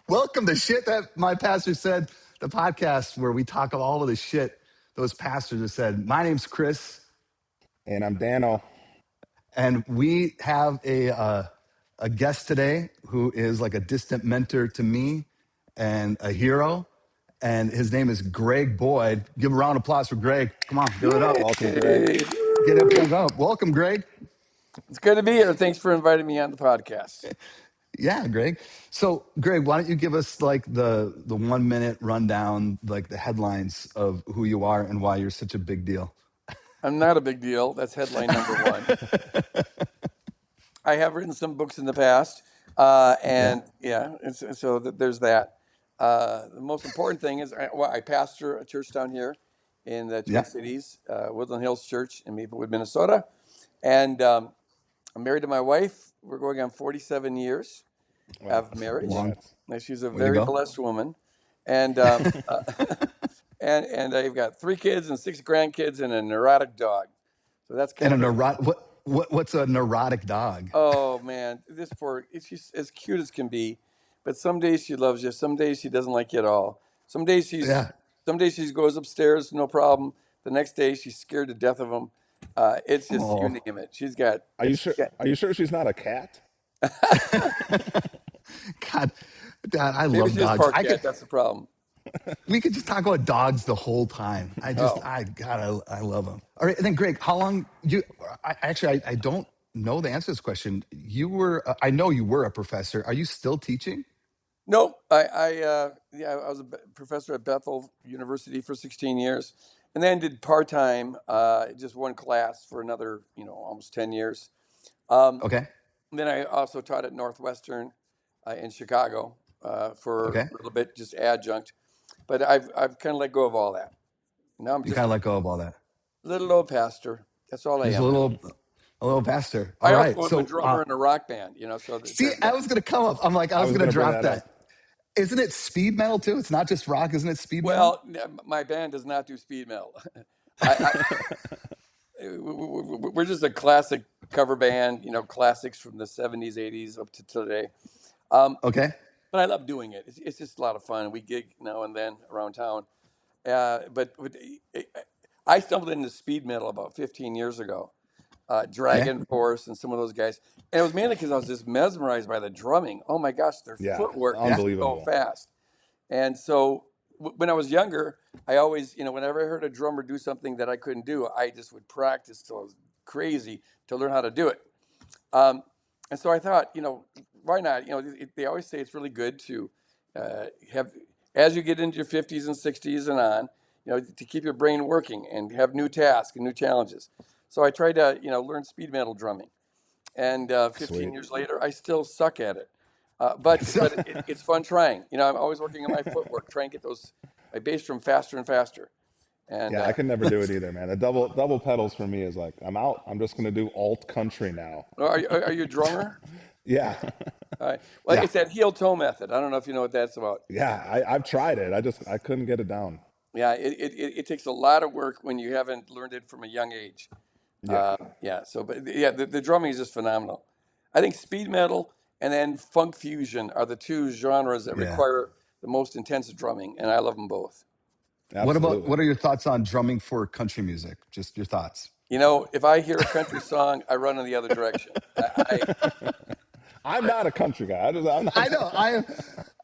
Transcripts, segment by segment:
Welcome to Shit That My Pastor Said, the podcast where we talk all of the shit those pastors have said. My name's Kris. And I'm Dano. And we have a guest today who is like a distant mentor to me and a hero. And his name is Greg Boyd. Give a round of applause for Greg. Come on, give it up. Welcome, Greg. Get up, get up. Welcome, Greg. It's good to be here. Thanks for inviting me on the podcast. Yeah, Greg. So, Greg, why don't you give us like the 1 minute rundown, like the headlines of who you are and why you're such a big deal? I'm not a big deal. That's headline number one. I have written some books in the past, and so there's that. The most important thing is I pastor a church down here in the Twin Cities, Woodland Hills Church in Maplewood, Minnesota, and I'm married to my wife. We're going on 47 years of marriage. She's a very blessed woman, and and I've got 3 kids and 6 grandkids and a neurotic dog. So that's kind of neurotic. What's a neurotic dog? Oh man, she's as cute as can be, but some days she loves you, some days she doesn't like you at all. Some days she goes upstairs, no problem. The next day she's scared to death of them. It's just you name it. She's got. Are you sure she's not a cat? God, I Maybe love dogs. Cat, that's the problem. We could just talk about dogs the whole time. I love them. All right, and then Greg, how long I don't know the answer to this question. I know you were a professor. Are you still teaching? No, I was a professor at Bethel University for 16 years, and then did part-time, just one class for another, almost 10 years. Okay. Then I also taught at Northwestern in Chicago for a little bit, just adjunct. But I've kind of let go of all that. Now I'm just kind of let go of all that. Little old pastor. That's all I am. A little pastor. All right. I also was a drummer in a rock band. So I was going to come up. I'm like, I was going to drop that. Isn't it speed metal too? It's not just rock, isn't it? Speed metal. Well, my band does not do speed metal. We're just a classic cover band. Classics from the 70s, 80s up to today. Okay. But I love doing it. It's just a lot of fun. We gig now and then around town. But I stumbled into speed metal about 15 years ago. Dragon Force and some of those guys. And it was mainly because I was just mesmerized by the drumming. Oh my gosh, their footwork is so fast. And so when I was younger, I always, whenever I heard a drummer do something that I couldn't do, I just would practice till I was crazy to learn how to do it. And so I thought, why not? They always say it's really good to have, as you get into your 50s and 60s and on, to keep your brain working and have new tasks and new challenges. So I tried to, learn speed metal drumming. And 15 years later, I still suck at it. But it's fun trying. I'm always working on my footwork, trying to get my bass drum faster and faster. And I can never do it either, man. The double pedals for me is like, I'm out. I'm just going to do alt country now. Are you a drummer? Yeah. All right. Well, it's that heel toe method. I don't know if you know what that's about. Yeah, I've tried it. I couldn't get it down. Yeah, it takes a lot of work when you haven't learned it from a young age. The drumming is just phenomenal. I think speed metal and then funk fusion are the 2 genres that require the most intensive drumming, and I love them both. Absolutely. What are your thoughts on drumming for country music? Just your thoughts. If I hear a country song, I run in the other direction. I'm not a country guy. I know.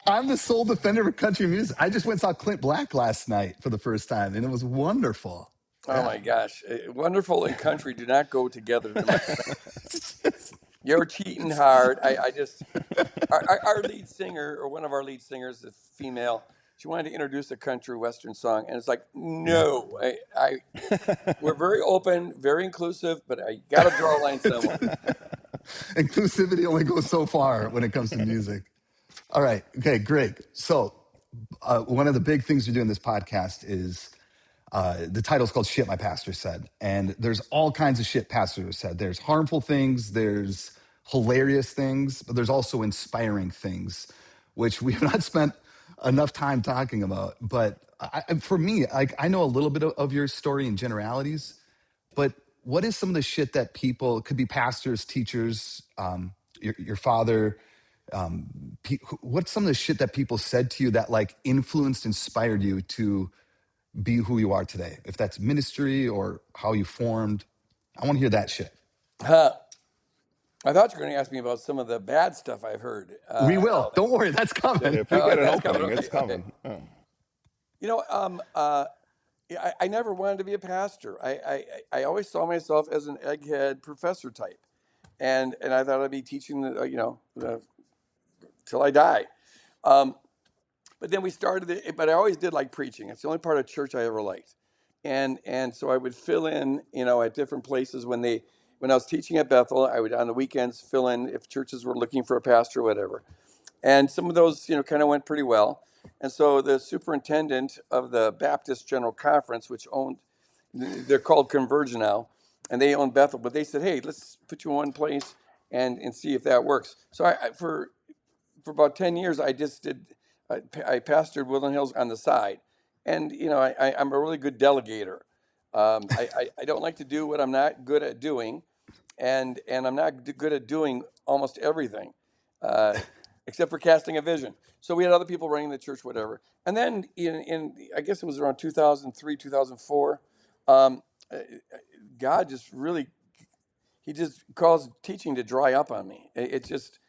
I'm the sole defender of country music. I just went and saw Clint Black last night for the first time, and it was wonderful. Oh my gosh. Wonderful and country do not go together. You're cheating hard. Our lead singer, or one of our lead singers, is female. She wanted to introduce a country western song, and it's like, no. We're very open, very inclusive, but I got to draw a line somewhere. Inclusivity only goes so far when it comes to music. All right. Okay, great. So one of the big things we do in this podcast is the title's called Shit My Pastor Said. And there's all kinds of shit pastors have said. There's harmful things, there's hilarious things, but there's also inspiring things, which we have not spent enough time talking about. But for me, I know a little bit of your story in generalities, but what is some of the shit that people, could be pastors, teachers, your father, what's some of the shit that people said to you that like influenced, inspired you to be who you are today? If that's ministry or how you formed, I want to hear that shit. Huh. I thought you were going to ask me about some of the bad stuff I've heard. We And all will. that. Don't worry, that's coming. If we get an That's coming. opening, it's Okay. coming. Oh. You know, I never wanted to be a pastor. I always saw myself as an egghead professor type, and I thought I'd be teaching till I die. Um, but then we started it. But I always did like preaching. It's the only part of church I ever liked, and so I would fill in, at different places when I was teaching at Bethel. I would on the weekends fill in if churches were looking for a pastor or whatever. And some of those, kind of went pretty well. And so the superintendent of the Baptist General Conference, which they're called Converge now, and they own Bethel, but they said, hey, let's put you in one place and see if that works. So for about 10 years, I pastored Woodland Hills on the side. And, I'm a really good delegator. I don't like to do what I'm not good at doing. And I'm not good at doing almost everything. Except for casting a vision. So we had other people running the church, whatever. And then I guess it was around 2003, 2004, God just really, he just caused teaching to dry up on me. It just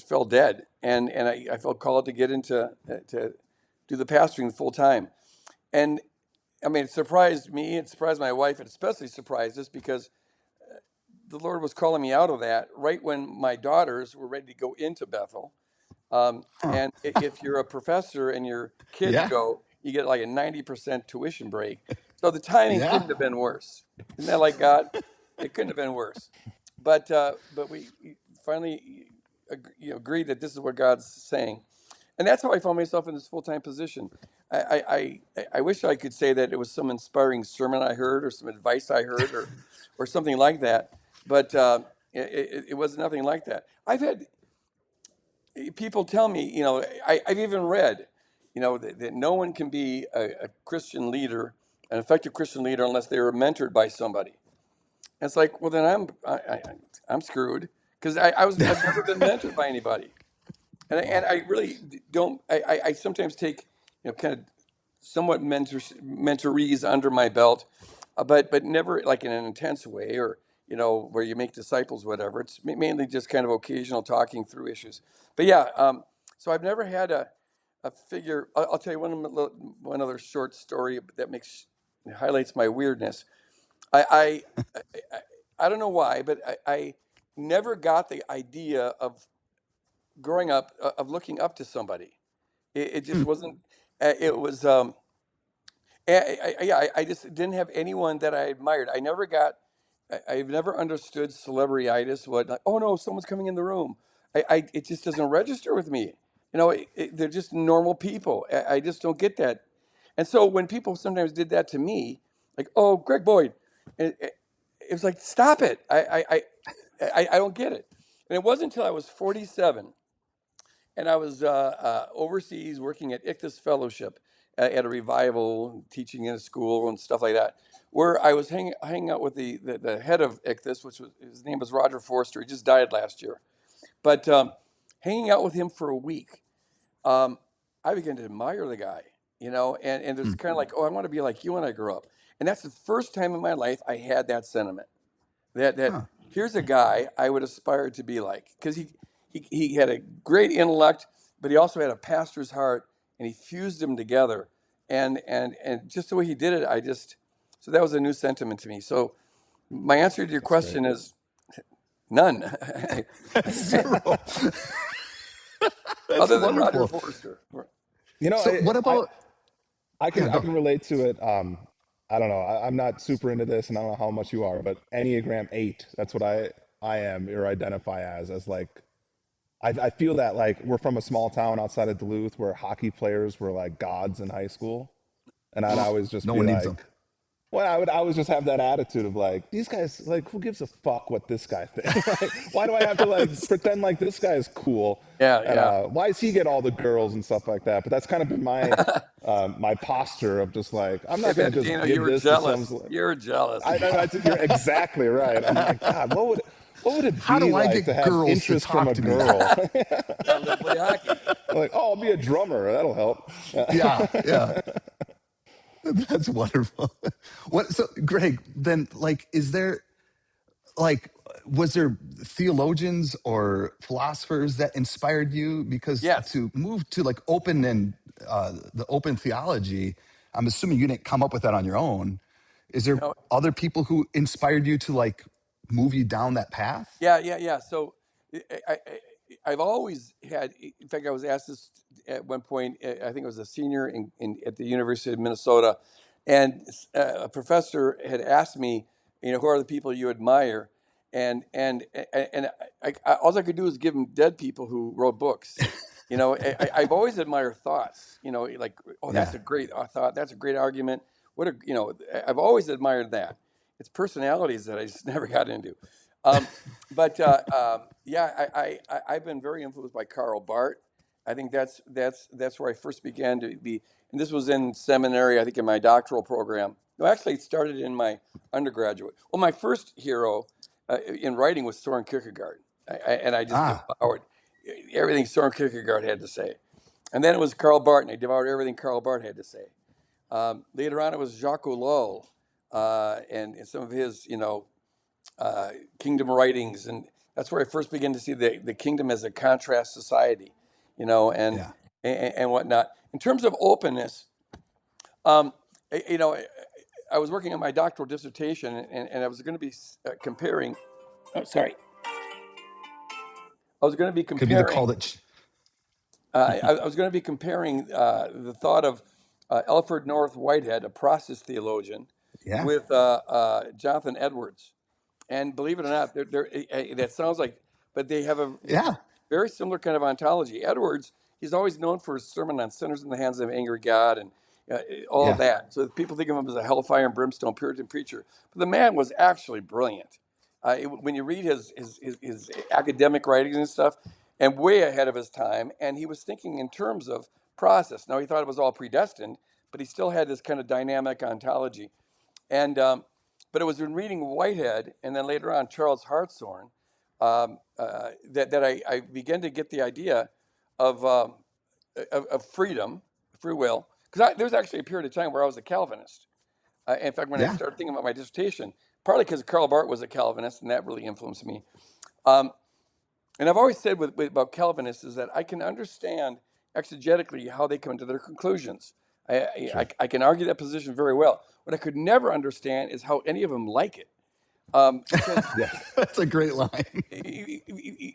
fell dead. And I felt called to get into, to do the pastoring full time. And I mean, it surprised me, it surprised my wife, it especially surprised us because the Lord was calling me out of that right when my daughters were ready to go into Bethel. And if you're a professor and your kids go, you get like a 90% tuition break. So the timing couldn't have been worse. Isn't that like God? It couldn't have been worse. But we finally agreed that this is what God's saying. And that's how I found myself in this full-time position. I wish I could say that it was some inspiring sermon I heard or some advice I heard or something like that. But it was nothing like that. I've had people tell me, I've even read, that no one can be a Christian leader, an effective Christian leader, unless they were mentored by somebody. And it's like, well, then I'm screwed because I've never been mentored by anybody, and I really don't. I sometimes take, kind of somewhat mentorees under my belt, but never like in an intense way or. Where you make disciples, whatever. It's mainly just kind of occasional talking through issues. But yeah, so I've never had a figure. I'll tell you one other short story that highlights my weirdness. I don't know why, but I never got the idea of growing up of looking up to somebody. It just wasn't. It was. I just didn't have anyone that I admired. I've never understood celebrity-itis. Like, oh no, someone's coming in the room. It just doesn't register with me. They're just normal people. I just don't get that. And so when people sometimes did that to me, like, oh, Greg Boyd, it was like, stop it. I don't get it. And it wasn't until I was 47, and I was overseas working at Ichthus Fellowship at a revival, teaching in a school and stuff like that, where I was hanging out with the head of Ichthus, his name was Roger Forster. He just died last year. But hanging out with him for a week, I began to admire the guy, and it's kind of like, oh, I want to be like you when I grow up. And that's the first time in my life I had that sentiment, that here's a guy I would aspire to be like, because he had a great intellect, but he also had a pastor's heart, and he fused them together. And just the way he did it, so that was a new sentiment to me. So my answer to your question is none. Zero. Other than wonderful. Roger Forster. So what about? I can relate to it. I don't know. I'm not super into this, and I don't know how much you are, but Enneagram 8. That's what I am or identify as like. I feel that like we're from a small town outside of Duluth where hockey players were like gods in high school, and I'd always just No be one needs like, them. well, I would always just have that attitude of like, these guys, like, who gives a fuck what this guy thinks? Like, why do I have to like pretend like this guy is cool? And why does he get all the girls and stuff like that? But that's kind of been my my posture of just like, I'm not going to just Dano, give you were this jealous. to some. You're jealous. You're exactly right. I'm like, God, What would it How be do I like to get have girls to interest from talk a to me? girl? Gotta let 'em play hockey. Like, oh, I'll be a drummer. That'll help. Yeah. That's wonderful. What? So, Greg, then, like, is there like was there theologians or philosophers that inspired you? Because Yes. to move to like open and the open theology, I'm assuming you didn't come up with that on your own. Is there No. other people who inspired you to like move you down that path? Yeah. So I've always had. In fact, I was asked this at one point. I think I was a senior at the University of Minnesota, and a professor had asked me, who are the people you admire, and all I could do is give him dead people who wrote books. I've always admired thoughts. Like, oh, that's Yeah. a great thought. That's a great argument. I've always admired that. It's personalities that I just never got into. Um, but yeah, I've been very influenced by Karl Barth. I think that's where I first began to be, and this was in seminary. I think in my doctoral program. No, actually, it started in my undergraduate. Well, my first hero in writing was Soren Kierkegaard, and I just Ah, devoured everything Soren Kierkegaard had to say. And then it was Karl Barth, and I devoured everything Karl Barth had to say. Later on, it was Jacques Ellul and some of his, kingdom writings, and that's where I first began to see the kingdom as a contrast society, and yeah. and whatnot. In terms of openness, um, you know, I was working on my doctoral dissertation, and I was going to be comparing. Oh, sorry, I was going to be Could be the comparing. call that. I was going to be comparing the thought of Alfred North Whitehead, a process theologian, Yeah. with Jonathan Edwards. And believe it or not, that sounds like, but they have a Yeah. very similar kind of ontology. Edwards, he's always known for his sermon on sinners in the hands of an angry God and all of Yeah. that. So people think of him as a hellfire and brimstone Puritan preacher. But the man was actually brilliant. When you read his academic writings and stuff, and way ahead of his time, and he was thinking in terms of process. Now, he thought it was all predestined, but he still had this kind of dynamic ontology. And but it was in reading Whitehead and then later on Charles Hartshorne that I began to get the idea of freedom, free will. Because there was actually a period of time where I was a Calvinist. In fact, when I Yeah. started thinking about my dissertation, partly because Karl Barth was a Calvinist, and that really influenced me. Um, and I've always said about Calvinists is that I can understand exegetically how they come to their conclusions. Sure. I can argue that position very well. What I could never understand is how any of them like it. Because Yeah. That's a great line.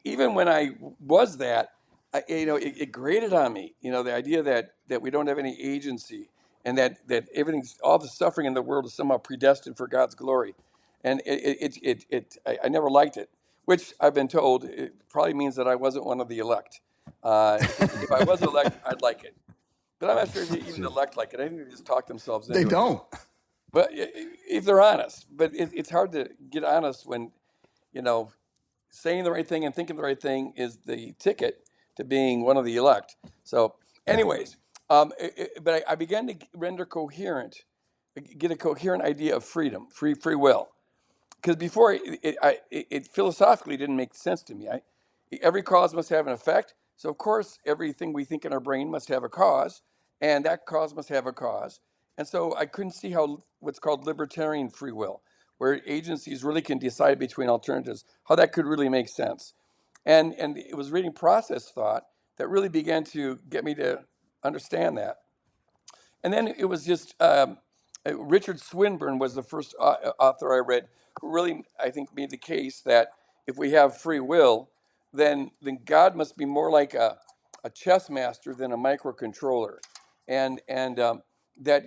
even when I was that, it grated on me. The idea that we don't have any agency and that everything's all the suffering in the world is somehow predestined for God's glory, and I never liked it. Which I've been told it probably means that I wasn't one of the elect. Because if I was elect, I'd like it. But I'm not sure if even the Sure. elect like it. I think they just talk themselves They into it. don't. But if they're honest, but it's hard to get honest when you know saying the right thing and thinking the right thing is the ticket to being one of the elect. So, Yeah. anyways, but I began to render coherent, get a coherent idea of freedom, free will. Because before it philosophically didn't make sense to me. Every cause must have an effect. So of course, everything we think in our brain must have a cause, and that cause must have a cause. And so I couldn't see how what's called libertarian free will, where agencies really can decide between alternatives, how that could really make sense. And it was reading process thought that really began to get me to understand that. And then it was just Richard Swinburne was the first author I read who really, I think, made the case that if we have free will, then God must be more like a chess master than a microcontroller, and that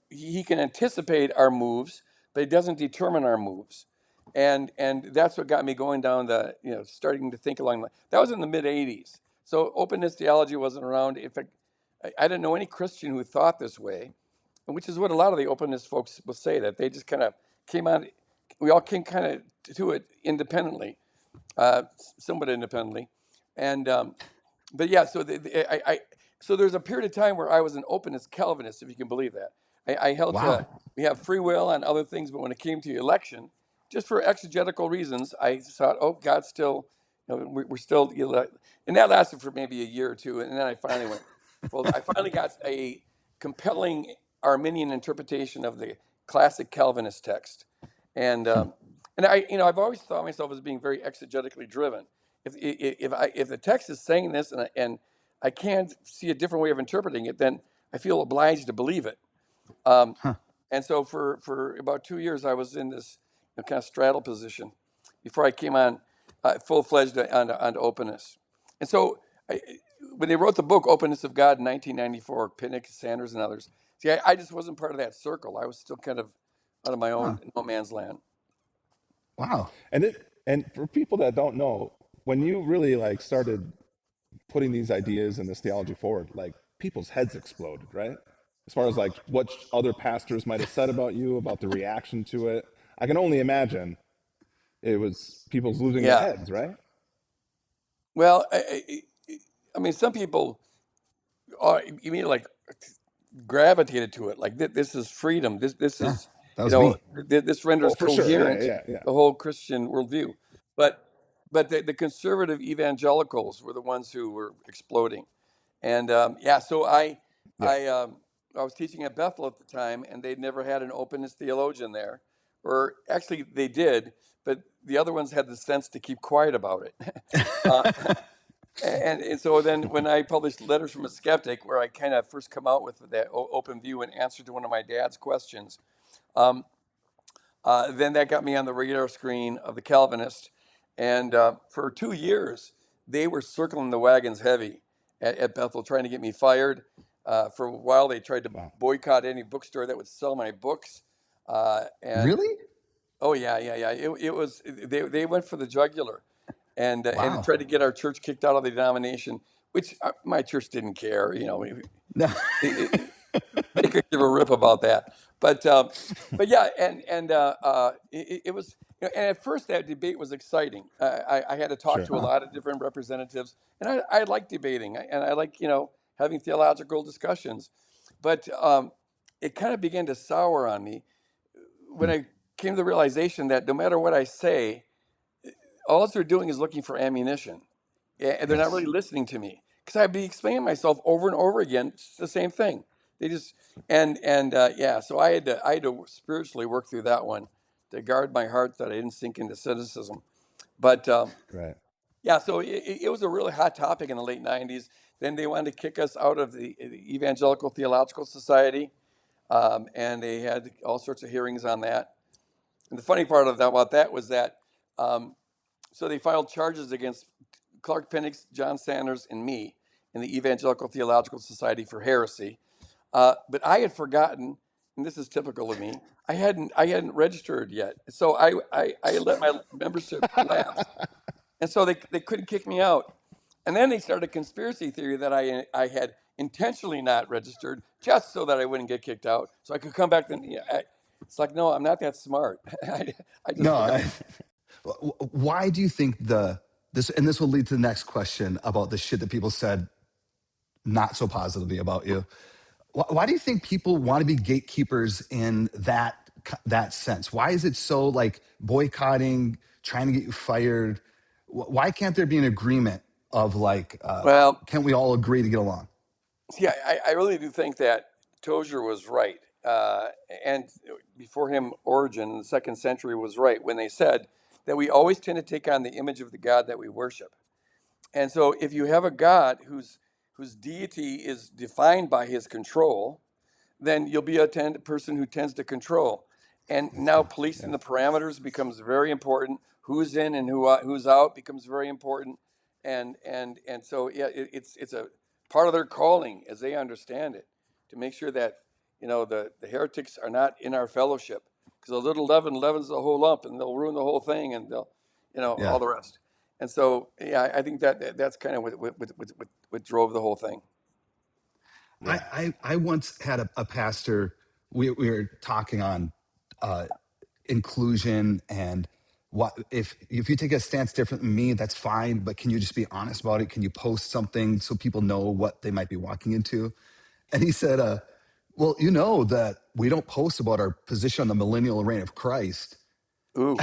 he can anticipate our moves, but he doesn't determine our moves. And that's what got me going down starting to think along that was in the mid '80s. So openness theology wasn't around. In fact, I didn't know any Christian who thought this way, and which is what a lot of the openness folks will say, that they just kind of came on. We all came kind of to it independently, somewhat independently, and but yeah. So there's a period of time where I was an openness Calvinist, if you can believe that. I held to Wow. we have free will on other things, but when it came to election, just for exegetical reasons, I thought, oh, God's still, we're still, and that lasted for maybe a year or two, and then I finally went. Well, I finally got a compelling Arminian interpretation of the classic Calvinist text, and I've always thought myself as being very exegetically driven. If the text is saying this, and I can't see a different way of interpreting it, then I feel obliged to believe it. And so for about 2 years, I was in this kind of straddle position before I came on full-fledged onto openness. And so when they wrote the book Openness of God in 1994, Pinnock, Sanders, and others, see, I just wasn't part of that circle. I was still kind of out of my own no man's land. Wow. And for people that don't know, when you really like started putting these ideas and this theology forward, like people's heads exploded, right? As far as like what other pastors might have said about you, about the reaction to it. I can only imagine it was people's losing their heads, right? Well, I mean, some people, you mean like gravitated to it, like this is freedom. This is, that was me. this renders coherent sure. Yeah. the whole Christian worldview. But the conservative evangelicals were the ones who were exploding. And so I was teaching at Bethel at the time, and they'd never had an openness theologian there. Or actually, they did, but the other ones had the sense to keep quiet about it. And so then when I published Letters from a Skeptic, where I kind of first come out with that open view in answer to one of my dad's questions, then that got me on the radar screen of the Calvinists. And for 2 years, they were circling the wagons heavy at Bethel, trying to get me fired. For a while, they tried to boycott any bookstore that would sell my books. Really? Oh, yeah. It was, they went for the jugular. And tried to get our church kicked out of the denomination, which my church didn't care. No. They could give a rip about that. But yeah, it was. And at first, that debate was exciting. I had to talk to a lot of different representatives, and I like debating, and I like having theological discussions. But it kind of began to sour on me when I came to the realization that no matter what I say, all they're doing is looking for ammunition, and they're not really listening to me, because I'd be explaining myself over and over again. It's the same thing. They just so I had to spiritually work through that one to guard my heart that I didn't sink into cynicism. But right. Yeah, so it was a really hot topic in the late '90s. Then they wanted to kick us out of the Evangelical Theological Society, and they had all sorts of hearings on that. And the funny part about that was that. So they filed charges against Clark Pinnock, John Sanders, and me in the Evangelical Theological Society for heresy. But I had forgotten, and this is typical of me, I hadn't registered yet. So I let my membership lapse. And so they couldn't kick me out. And then they started a conspiracy theory that I had intentionally not registered just so that I wouldn't get kicked out, so I could come back. It's like, no, I'm not that smart. Why do you think this, and this will lead to the next question about the shit that people said not so positively about you. Why do you think people want to be gatekeepers in that sense? Why is it so like boycotting, trying to get you fired? Why can't there be an agreement of like, can't we all agree to get along? Yeah, I really do think that Tozer was right. And before him, Origen in the 2nd century was right when they said that we always tend to take on the image of the God that we worship. And so if you have a God whose deity is defined by his control, then you'll be a person who tends to control. And now policing the parameters becomes very important. Who's in and who's out becomes very important. And so it's a part of their calling, as they understand it, to make sure that the heretics are not in our fellowship, because a little leaven leavens the whole lump, and they'll ruin the whole thing, and they'll all the rest. And so I think that's kind of what drove the whole thing. I once had a pastor. We were talking on inclusion, and what if you take a stance different than me, that's fine, but can you just be honest about it? Can you post something so people know what they might be walking into? And he said, well, that we don't post about our position on the millennial reign of Christ. Ooh.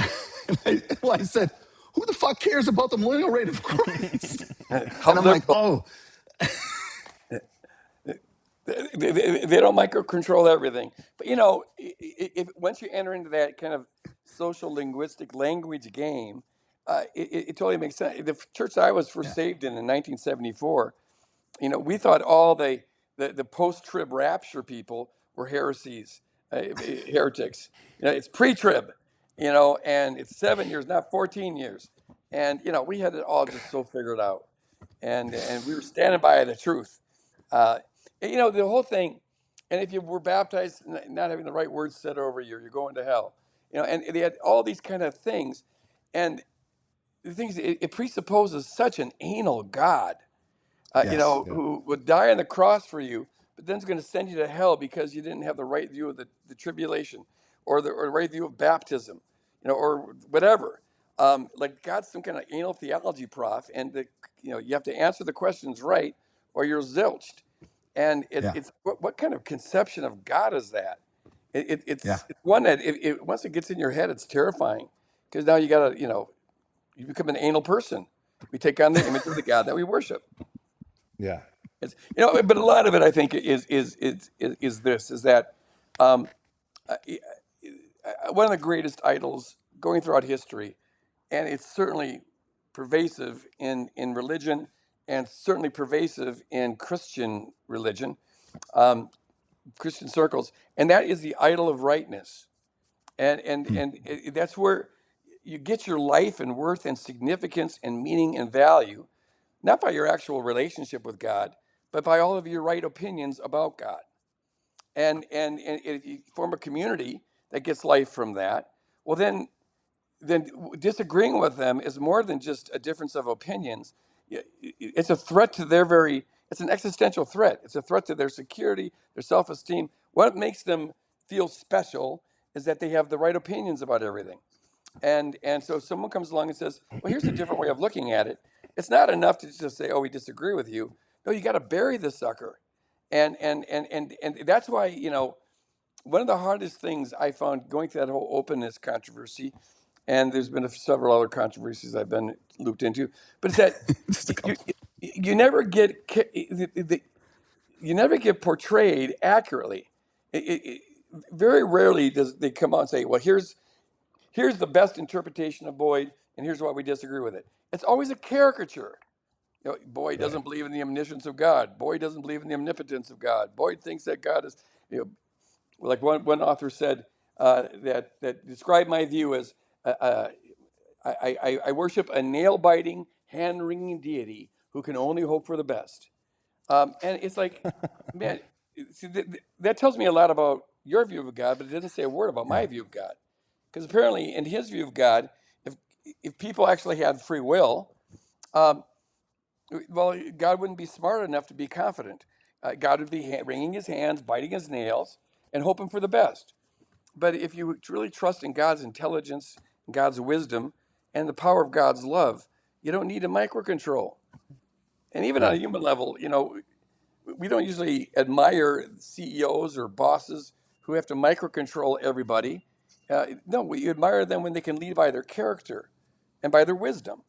I said, who the fuck cares about the millennial reign of Christ? How And I'm like, liberal. oh, They don't microcontrol everything. But if once you enter into that kind of social linguistic language game, it totally makes sense. The church I was first yeah, saved in 1974, we thought all the post-trib rapture people were heretics. It's pre-trib, and it's 7 years, not 14 years. And we had it all just so figured out, and we were standing by the truth. Uh, the whole thing. And if you were baptized not having the right words said over you, you're going to hell. And they had all these kind of things, and the things it presupposes such an anal God yes, Yeah. who would die on the cross for you, but then is going to send you to hell because you didn't have the right view of the tribulation or the right view of baptism, or whatever. Like God's some kind of anal theology prof, and you have to answer the questions right or you're zilched. And yeah, it's what kind of conception of God is that? yeah, It's one that once it gets in your head, it's terrifying because now you got to, you become an anal person. We take on the image of the God that we worship. Yeah. It's, but a lot of it, I think, is that um, uh, one of the greatest idols going throughout history, and it's certainly pervasive in religion, and certainly pervasive in Christian religion, um, Christian circles, and that is the idol of rightness, hmm, that's where you get your life and worth and significance and meaning and value, not by your actual relationship with God, but by all of your right opinions about God. And if you form a community that gets life from that, well then disagreeing with them is more than just a difference of opinions. It's a threat to it's an existential threat. It's a threat to their security, their self-esteem. What makes them feel special is that they have the right opinions about everything. And so if someone comes along and says, well, here's a different way of looking at it, it's not enough to just say, oh, we disagree with you. No, you got to bury the sucker. And that's why, one of the hardest things I found going through that whole openness controversy, and there's been several other controversies I've been looped into, but it's that just a you, couple. you never get you never get portrayed accurately. Very rarely does they come out and say, well, here's the best interpretation of Boyd, and here's why we disagree with it. It's always a caricature. Boyd Right. doesn't believe in the omniscience of God. Boyd doesn't believe in the omnipotence of God. Boyd thinks that God is, like one author said, that described my view as uh, uh, I worship a nail biting, hand wringing deity who can only hope for the best. And it's like, man, see, that tells me a lot about your view of God, but it doesn't say a word about Yeah, my view of God. Because apparently, in his view of God, if if people actually had free will, um, well, God wouldn't be smart enough to be confident. God would be wringing his hands, biting his nails, and hoping for the best. But if you really trust in God's intelligence, God's wisdom, and the power of God's love, you don't need to microcontrol. And even on a Yeah. human level, we don't usually admire CEOs or bosses who have to microcontrol everybody. No, we admire them when they can lead by their character and by their wisdom.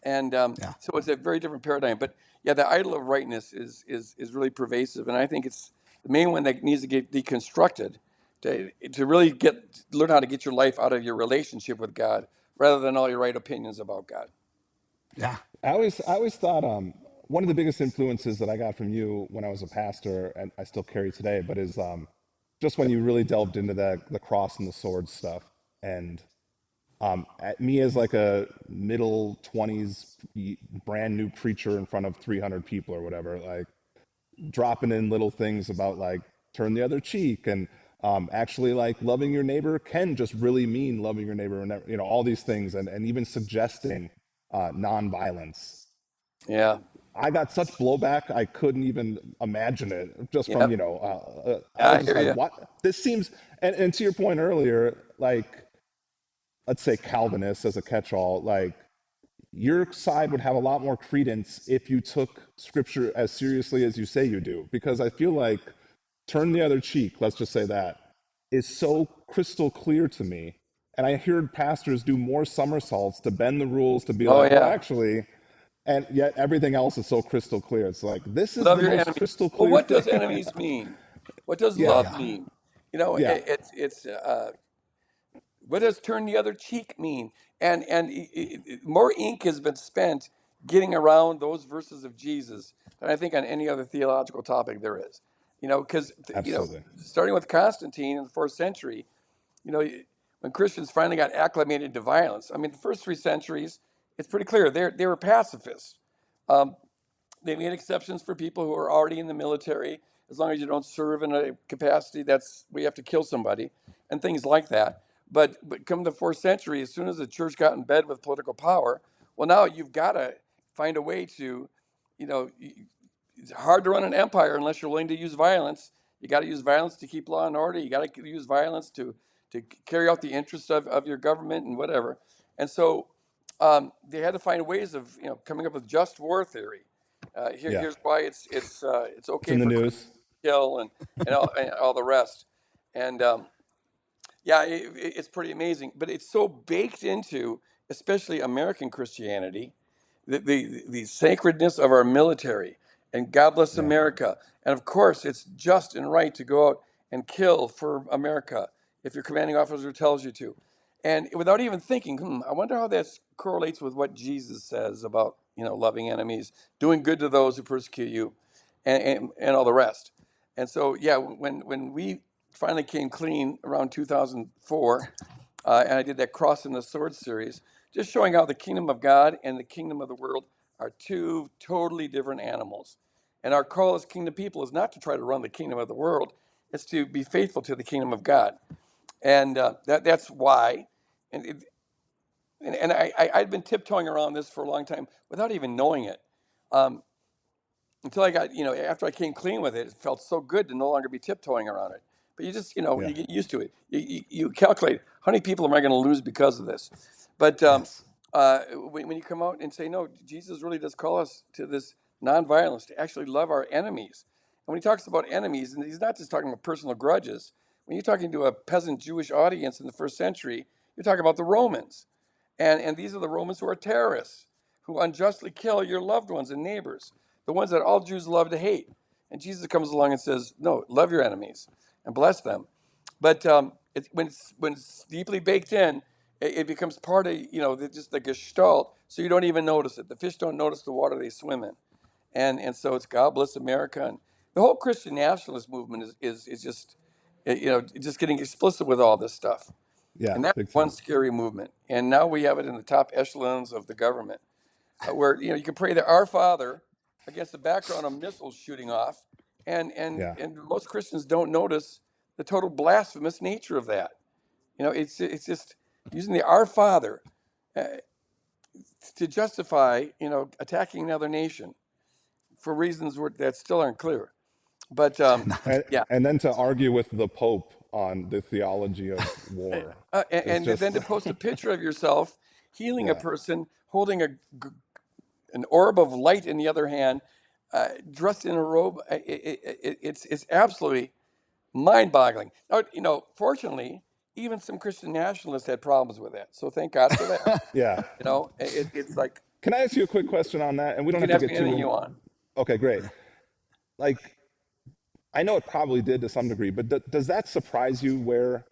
And yeah, so it's a very different paradigm. But yeah, the idol of rightness is really pervasive, and I think it's the main one that needs to get deconstructed to really learn how to get your life out of your relationship with God rather than all your right opinions about God. yeah, I always thought one of the biggest influences that I got from you when I was a pastor, and I still carry today, but is just when you really delved into the cross and the sword stuff. And me as like a middle 20s brand new preacher in front of 300 people or whatever, like dropping in little things about like turn the other cheek and actually like loving your neighbor can just really mean loving your neighbor, and all these things, and even suggesting nonviolence. Yeah. I got such blowback I couldn't even imagine it just from Yep. I was I just hear like, you. what? This seems, and to your point earlier, like let's say Calvinists as a catch-all, like your side would have a lot more credence if you took scripture as seriously as you say you do, because I feel like turn the other cheek, let's just say that, is so crystal clear to me. And I heard pastors do more somersaults to bend the rules to be Oh like, well, yeah, actually, and yet everything else is so crystal clear. It's like, this is love the your most enemies. crystal Well, clear what thing. does enemies mean? What does Yeah, love Yeah. mean? You know, yeah, it's what does turn the other cheek mean? And more ink has been spent getting around those verses of Jesus than I think on any other theological topic there is. You know, because absolutely. starting with Constantine in the 4th century, you know, when Christians finally got acclimated to violence. I mean, the first 3 centuries, it's pretty clear they were pacifists. Um, they made exceptions for people who are already in the military, as long as you don't serve in a capacity that's where you have to kill somebody, and things like that. But come the 4th century, as soon as the church got in bed with political power, well, now you've got to find a way to, you know, it's hard to run an empire unless you're willing to use violence. You got to use violence to keep law and order. You got to use violence to carry out the interests of your government and whatever. And so they had to find ways of coming up with just war theory. Yeah, Here's why it's it's okay in the for Christians news. to kill and all the rest. And yeah, it's pretty amazing. But it's so baked into, especially American Christianity, the sacredness of our military and God bless Yeah, America. And of course, it's just and right to go out and kill for America if your commanding officer tells you to. And without even thinking, I wonder how that correlates with what Jesus says about loving enemies, doing good to those who persecute you, and all the rest. And so, yeah, when we finally came clean around 2004, and I did that Cross and the Sword series, just showing how the kingdom of God and the kingdom of the world are two totally different animals. And our call as kingdom people is not to try to run the kingdom of the world, it's to be faithful to the kingdom of God. And that's why. And, I'd been tiptoeing around this for a long time without even knowing it. Um, until I got, after I came clean with it, it felt so good to no longer be tiptoeing around it. But you just, yeah, you get used to it. You calculate how many people am I going to lose because of this? But Yes. when you come out and say, no, Jesus really does call us to this nonviolence, to actually love our enemies. And when he talks about enemies, and he's not just talking about personal grudges, when you're talking to a peasant Jewish audience in the 1st century, you're talking about the Romans. And these are the Romans who are terrorists, who unjustly kill your loved ones and neighbors, the ones that all Jews love to hate. And Jesus comes along and says, no, love your enemies and bless them. But when it's deeply baked in, it becomes part of just the gestalt, so you don't even notice it. The fish don't notice the water they swim in, and so it's God bless America, and the whole Christian nationalist movement is just just getting explicit with all this stuff, yeah, and that's big one time. scary movement. And now we have it in the top echelons of the government, where you can pray the Our Father against the background of missiles shooting off, Yeah, and most Christians don't notice the total blasphemous nature of that. It's just using the Our Father uh, to justify attacking another nation for reasons that still aren't clear. But and, yeah, and then to argue with the Pope on the theology of war is and then just, to post a picture of yourself healing a yeah, person holding an orb of light in the other hand, dressed in a robe. It's absolutely mind-boggling. Now, fortunately, even some Christian nationalists had problems with that. So thank God for that. yeah. It's like Can I ask you a quick question on that? And we you don't can have to ask get me anything too, you want. okay, great. Like, I know it probably did to some degree, but does that surprise you where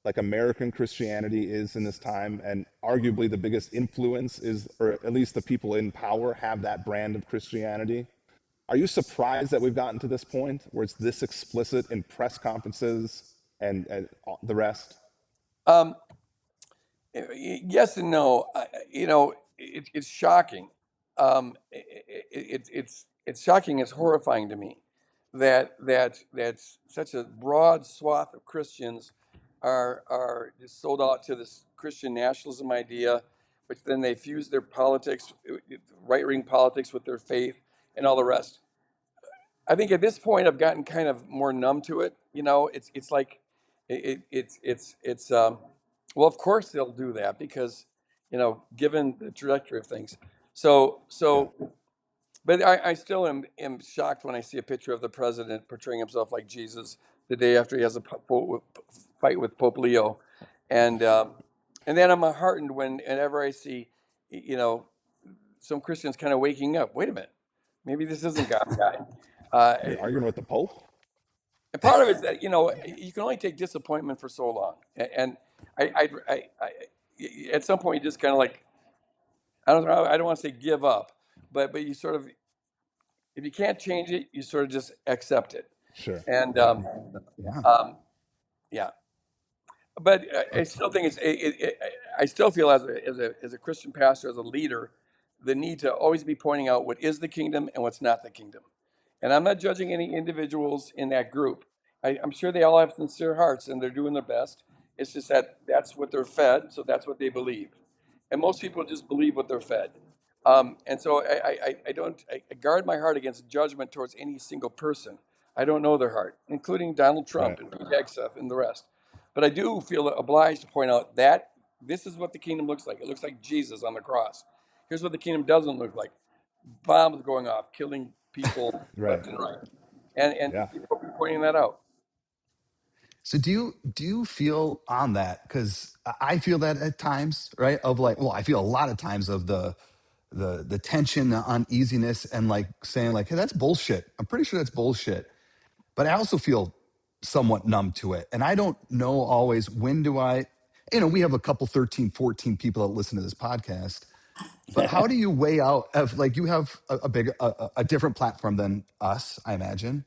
like American Christianity is in this time, and arguably the biggest influence is, or at least the people in power have that brand of Christianity? Are you surprised that we've gotten to this point where it's this explicit in press conferences and the rest? Um, yes and no. It's shocking. It's shocking. It's horrifying to me that such a broad swath of Christians are just sold out to this Christian nationalism idea, which then they fuse their politics, right wing politics, with their faith and all the rest. I think at this point I've gotten kind of more numb to it. It's like it's well, of course they'll do that because given the trajectory of things. Yeah, So but I still am shocked when I see a picture of the president portraying himself like Jesus the day after he has a fight with Pope Leo, and And then I'm heartened whenever I see, some Christians kind of waking up. Wait a minute, maybe this isn't God's guy. Uh, You're arguing with the Pope? and part of it is that you can only take disappointment for so long, and I at some point you just kind of like, I don't know, I don't want to say give up, but you sort of, if you can't change it, you sort of just accept it. Sure. And Yeah. yeah, but I still think I still feel as a Christian pastor, as a leader, the need to always be pointing out what is the kingdom and what's not the kingdom. And I'm not judging any individuals in that group. I'm sure they all have sincere hearts and they're doing their best. It's just that that's what they're fed, so that's what they believe. And most people just believe what they're fed. And so I guard my heart against judgment towards any single person. I don't know their heart, including Donald Trump Right. and Pete Hegseth and the rest. But I do feel obliged to point out that this is what the kingdom looks like. It looks like Jesus on the cross. Here's what the kingdom doesn't look like: bombs going off, killing people Right. left and right, and Yeah. people be pointing that out. So do you feel on that? Because I feel that at times, right? Of like, well, I feel a lot of times of the tension, the uneasiness, and like saying like, hey, that's bullshit. I'm pretty sure that's bullshit. But I also feel somewhat numb to it. And I don't know always when do I, we have a couple 13, 14 people that listen to this podcast. But how do you weigh out of like, you have a different platform than us, I imagine.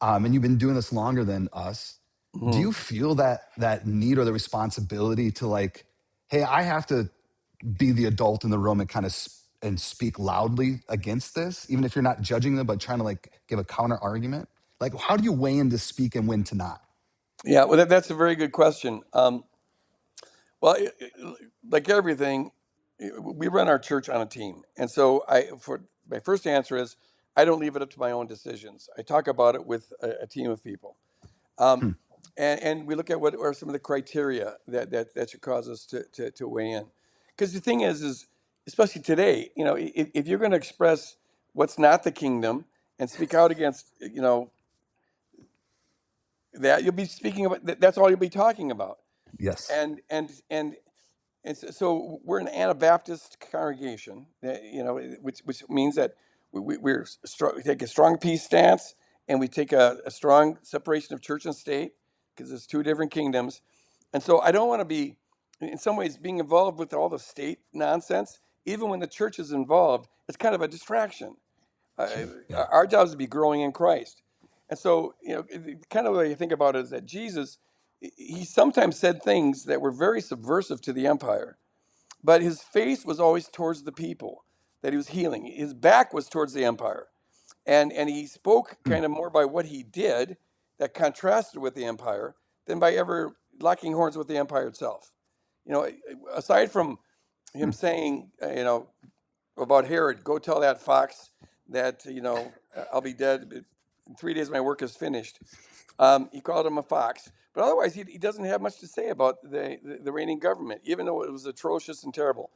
And you've been doing this longer than us. Do Mhm. you feel that need or the responsibility to like, hey, I have to be the adult in the room and kind of and speak loudly against this, even if you're not judging them, but trying to like give a counter argument? Like, how do you weigh in to speak and when to not? Yeah, well, that's a very good question. Well, like everything, we run our church on a team, and so for my first answer is I don't leave it up to my own decisions. I talk about it with a team of people, um, Hmm. and we look at what are some of the criteria that should cause us to weigh in. Because the thing is especially today, if you're going to express what's not the kingdom and speak out against, that, you'll be speaking about that's all you'll be talking about. Yes. And we're an Anabaptist congregation, which means that we take a strong peace stance, and we take a strong separation of church and state, because it's two different kingdoms. And so I don't want to be, in some ways, being involved with all the state nonsense. Even when the church is involved, it's kind of a distraction. Yeah. Our job is to be growing in Christ. And so, kind of the way you think about it is that Jesus, he sometimes said things that were very subversive to the empire, but his face was always towards the people that he was healing. His back was towards the empire. And he spoke Hmm. kind of more by what he did that contrasted with the empire than by ever locking horns with the empire itself. Aside from him Hmm. saying, about Herod, go tell that fox that, I'll be dead. In 3 days, my work is finished. He called him a fox. But otherwise, he doesn't have much to say about the reigning government, even though it was atrocious and terrible.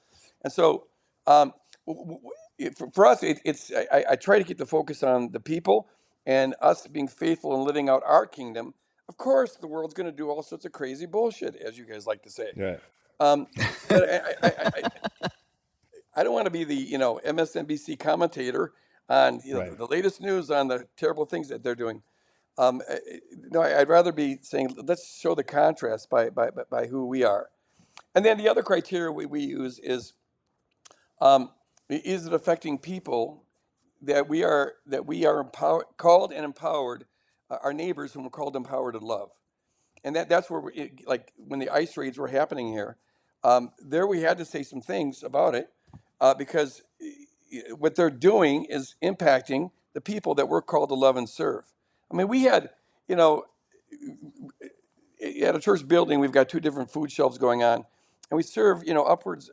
And so, for us, I try to keep the focus on the people and us being faithful and living out our kingdom. Of course, the world's going to do all sorts of crazy bullshit, as you guys like to say. Right. Um, but I don't want to be the MSNBC commentator on Right. the latest news on the terrible things that they're doing. No, I'd rather be saying, let's show the contrast by who we are. And then the other criteria we use is it affecting people that we are called and empowered, our neighbors whom we're called, empowered, and love. And that's where like when the ice raids were happening here, there we had to say some things about it, because what they're doing is impacting the people that we're called to love and serve. I mean, we had, you know, at a church building, we've got two different food shelves going on, and we serve, upwards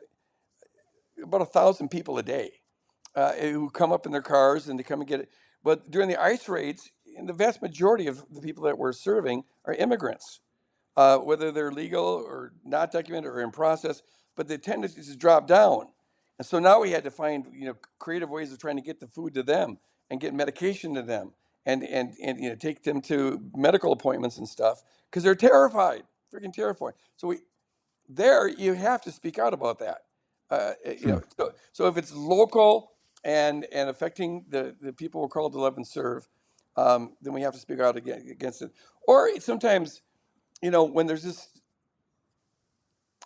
about 1,000 people a day, who come up in their cars and they come and get it. But during the ice raids, and the vast majority of the people that we're serving are immigrants, whether they're legal or not documented or in process. But the tendency is to drop down, and so now we had to find creative ways of trying to get the food to them and get medication to them, and take them to medical appointments and stuff, because they're terrified, freaking terrified. So there you have to speak out about that. You Hmm. know, so if it's local and affecting the people we're called to love and serve, then we have to speak out against it. Or sometimes, you know, when there's this,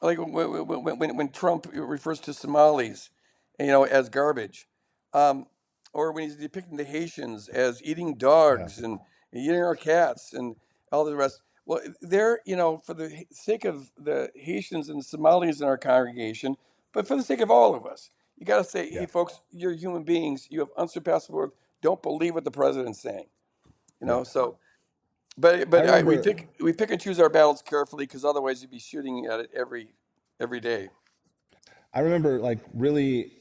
like when Trump refers to Somalis, you know, as garbage, um, or when he's depicting the Haitians as eating Yeah. dogs and eating our cats and all the rest. Well, they're, you know, for the sake of the Haitians and Somalis in our congregation, but for the sake of all of us, you got to say, hey, Yeah. folks, you're human beings. You have unsurpassable worth. Don't believe what the president's saying. You Yeah. know, so I we remember. pick and choose our battles carefully because otherwise you'd be shooting at it every day. I remember like really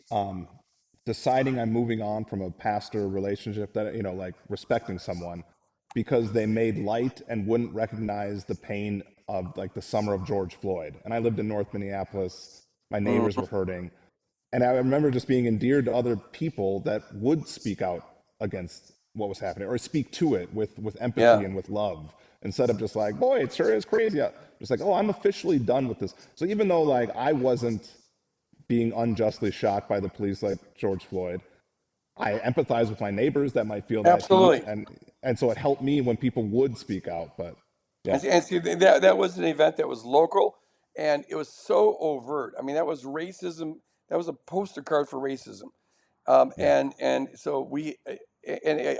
deciding I'm moving on from a pastor relationship, that, you know, like respecting someone because they made light and wouldn't recognize the pain of like the summer of George Floyd. And I lived in North Minneapolis. My neighbors Mhm. were hurting. And I remember just being endeared to other people that would speak out against what was happening or speak to it with empathy Yeah, and with love instead of just like, boy, it sure is crazy. Just like, oh, I'm officially done with this. So even though like I wasn't being unjustly shot by the police like George Floyd, I empathize with my neighbors that might feel that heat, absolutely. and so it helped me when people would speak out. But yeah, And see that was an event that was local, and it was so overt. I mean, that was racism. That was a poster card for racism. yeah, And so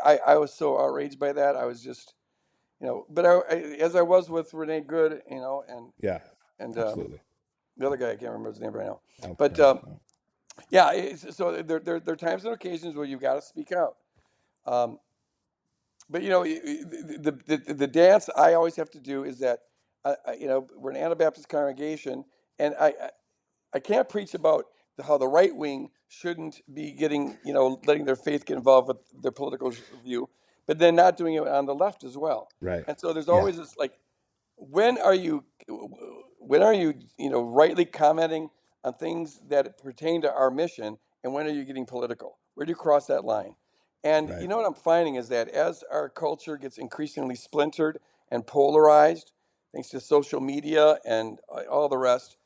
I was so outraged by that. I was just, you know, but as I was with Renee Good, you know, yeah, and absolutely. the other guy, I can't remember his name right now, Oh, but yeah, yeah. So there are times and occasions where you've got to speak out. Um, but you know, the dance I always have to do is that, you know, we're an Anabaptist congregation, and I can't preach about how the right wing shouldn't be getting, you know, letting their faith get involved with their political view, but then not doing it on the left as well. right, And so there's Yeah. always this like, when are you, when are you, you know, rightly commenting on things that pertain to our mission, and when are you getting political? Where do you cross that line? And you right, know what I'm finding is that as our culture gets increasingly splintered and polarized, thanks to social media and all the rest,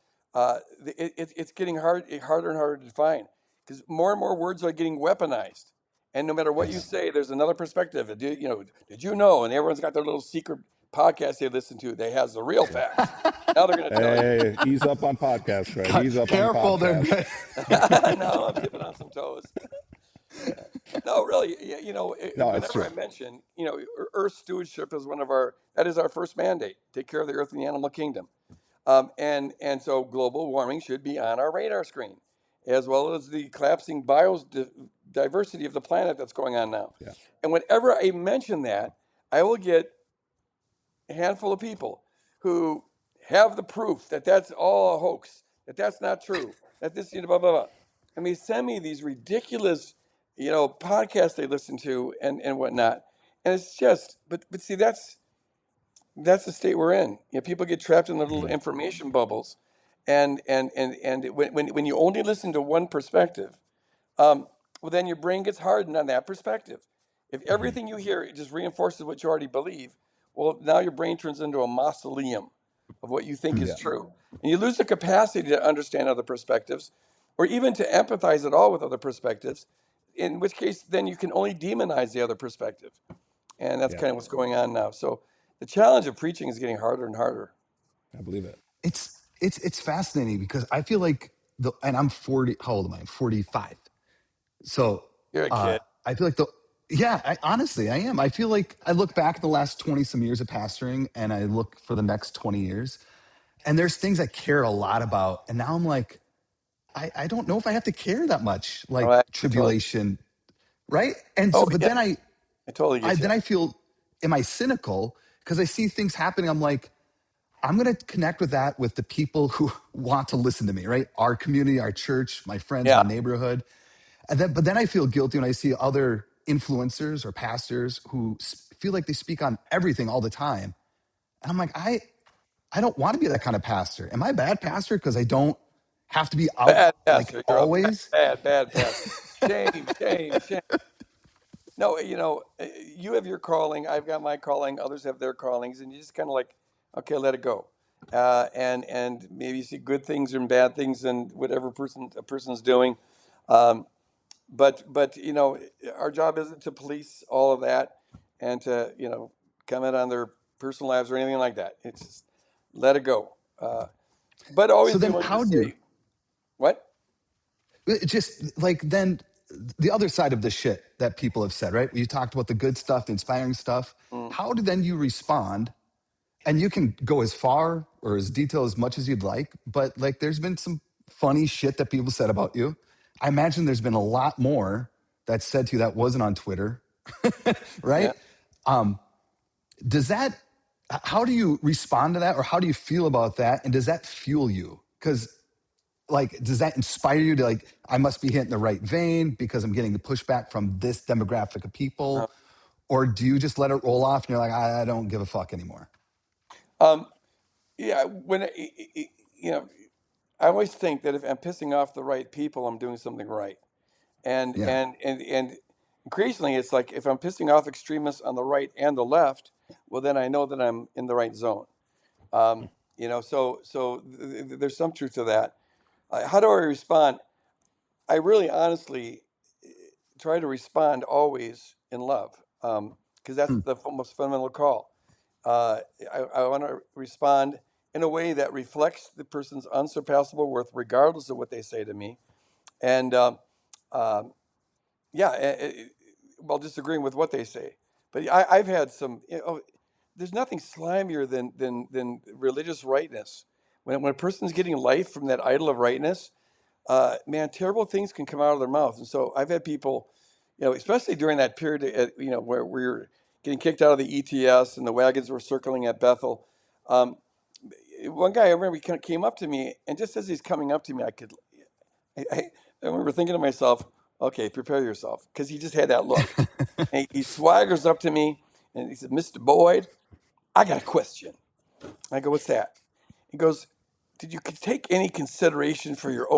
it's getting harder and harder to define because more and more words are getting weaponized. And no matter what you yes. say, there's another perspective. You know, did you know? And everyone's got their little secret podcast they listen to. They has the real facts. Now they're going to tell you. Hey, ease up on podcast, Greg. Ease up on Careful there, podcast. Greg. No, I'm tipping on some toes. No, really, you know, No, it's whenever true. I mention, you know, Earth stewardship is that is our first mandate. Take care of the earth and the animal kingdom. And so global warming should be on our radar screen, as well as the collapsing biodiversity of the planet that's going on now. Yeah, And whenever I mention that, I will get a handful of people who have the proof that that's all a hoax, that that's not true, that this, you know, blah, blah, blah. I mean, send me these ridiculous, you know, podcasts they listen to and whatnot. And it's just, but see, that's the state we're in. You know, people get trapped in their little hmm, information bubbles, and when you only listen to one perspective, well, then your brain gets hardened on that perspective. If hmm, everything you hear just reinforces what you already believe, well, now your brain turns into a mausoleum of what you think Hmm. is yeah, true, and you lose the capacity to understand other perspectives, or even to empathize at all with other perspectives. In which case, then you can only demonize the other perspective. And that's yeah. kind of what's going on now. So the challenge of preaching is getting harder and harder. I believe it. It's fascinating because I feel like and I'm 40. How old am I? I'm 45. So You're a kid. I feel like yeah, honestly, I am. I feel like I look back at the last 20 some years of pastoring and I look for the next 20 years, and there's things I care a lot about. And now I'm like, I don't know if I have to care that much, Oh, like I totally. tribulation, right? And so, Oh but yeah, then I totally get you. I feel, am I cynical? Because I see things happening. I'm like, I'm going to connect with that with the people who want to listen to me, right? Our community, our church, my friends, my Yeah, neighborhood. But then I feel guilty when I see other influencers or pastors who feel like they speak on everything all the time. And I'm like, I don't want to be that kind of pastor. Am I a bad pastor because I don't have to be out bad like pastor. You're a always? bad pastor. Shame, shame, shame. No, you know, you have your calling. I've got my calling. Others have their callings, and you just kind of like, okay, let it go. and maybe see good things and bad things in whatever a person's doing. Um, but our job isn't to police all of that and to comment on their personal lives or anything like that. It's just let it go. But always So be then willing to how do you, say what? just like then the other side of the shit that people have said, right? You talked about the good stuff, the inspiring stuff. Mm, How do then you respond? And you can go as far or as detailed as much as you'd like, but like there's been some funny shit that people said about you. I imagine there's been a lot more that's said to you that wasn't on Twitter, yeah. right? Does that, how do you respond to that or how do you feel about that? And does that fuel you? Because like, does that inspire you to like, I must be hitting the right vein because I'm getting the pushback from this demographic of Uh, people? Or do you just let it roll off and you're like, I don't give a fuck anymore? um, yeah. You know, I always think that if I'm pissing off the right people, I'm doing something right. And Yeah. and and and increasingly, it's like if I'm pissing off extremists on the right and the left, well, then I know that I'm in the right zone. There's some truth to that. How do I respond? I really, honestly, try to respond always in love, because that's Hmm. the most fundamental call. Uh, I want to respond in a way that reflects the person's unsurpassable worth, regardless of what they say to me. And um, yeah, while disagreeing with what they say. But I've had some. There's nothing slimier than religious rightness. When a person's getting life from that idol of rightness, man, terrible things can come out of their mouth. And so I've had people, especially during that period, where we were getting kicked out of the ETS and the wagons were circling at Bethel. Um, One guy I remember he came up to me, and just as he's coming up to me, I remember thinking to myself, okay, prepare yourself, because he just had that look. And he swaggers up to me and he said, Mr. Boyd, I got a question. I go, what's that? He goes, did you take any consideration for your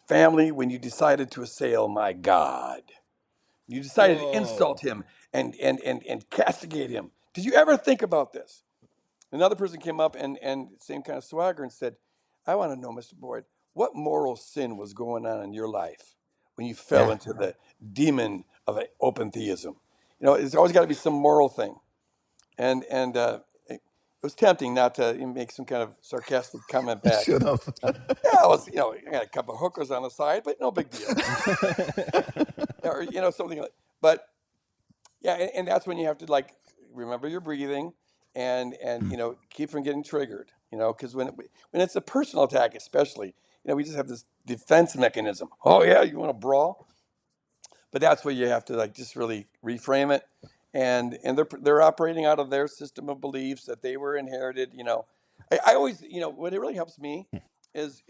family, when you decided to assail my God? You decided to insult Whoa. him and castigate him. Did you ever think about this? Another person came up and same kind of swagger and said, I want to know, Mr. Boyd, what moral sin was going on in your life when you fell Yeah. into the demon of open theism? It's always got to be some moral thing. And it was tempting not to make some kind of sarcastic comment back. Shut up. Yeah, I got a couple of hookers on the side, but no big deal. Or, something like, but yeah, and that's when you have to like remember your breathing and keep from getting triggered. Because when it's a personal attack, especially, we just have this defense mechanism. Oh yeah, you want to brawl? But that's where you have to like just really reframe it, and they're operating out of their system of beliefs that they were inherited. I always what it really helps me is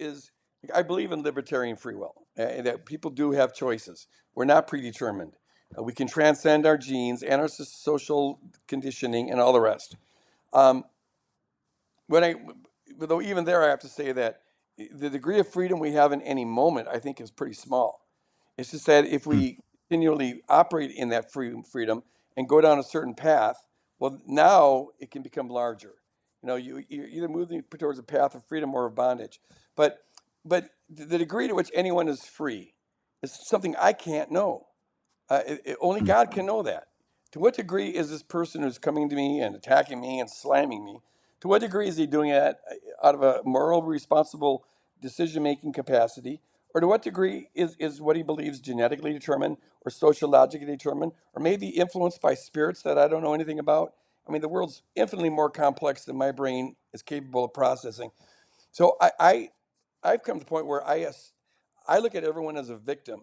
I believe in libertarian free will, and that people do have choices. We're not predetermined. We can transcend our genes and our social conditioning and all the rest. Um, when I, Though even there, I have to say that the degree of freedom we have in any moment, I think, is pretty small. It's just that if Hmm. we continually operate in that freedom and go down a certain path, well, now it can become larger. You're either moving towards a path of freedom or of bondage. But the degree to which anyone is free is something I can't know. Only Hmm. God can know that. To what degree is this person who's coming to me and attacking me and slamming me? To what degree is he doing that out of a moral, responsible decision-making capacity? Or to what degree is what he believes genetically determined or sociologically determined, or maybe influenced by spirits that I don't know anything about? I mean, the world's infinitely more complex than my brain is capable of processing. So I've come to the point where I look at everyone as a victim